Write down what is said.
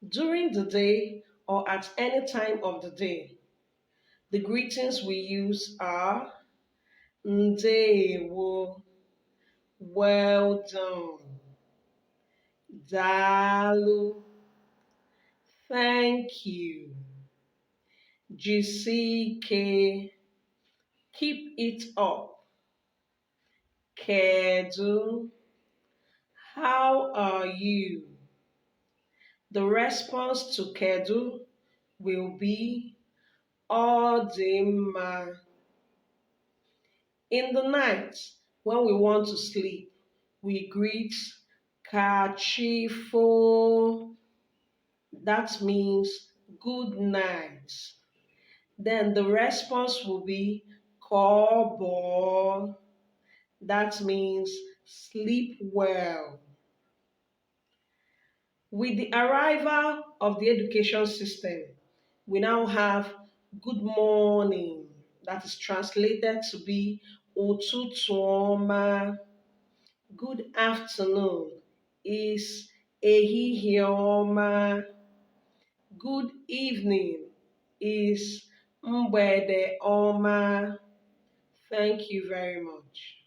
During the day or at any time of the day, the greetings we use are Ndewo, well done, Dalu, thank you, Jisike, keep it up, Kedu, how are you? The response to Kedu will be Odimma. In the night, when we want to sleep, we greet Kachifo. That means good night. Then the response will be Kobo. That means sleep well. With the arrival of the education system, we now have good morning, that is translated to be Ụtụtụ Good afternoon is ehihie ọma. Good evening is mgbede ọma. Thank you very much.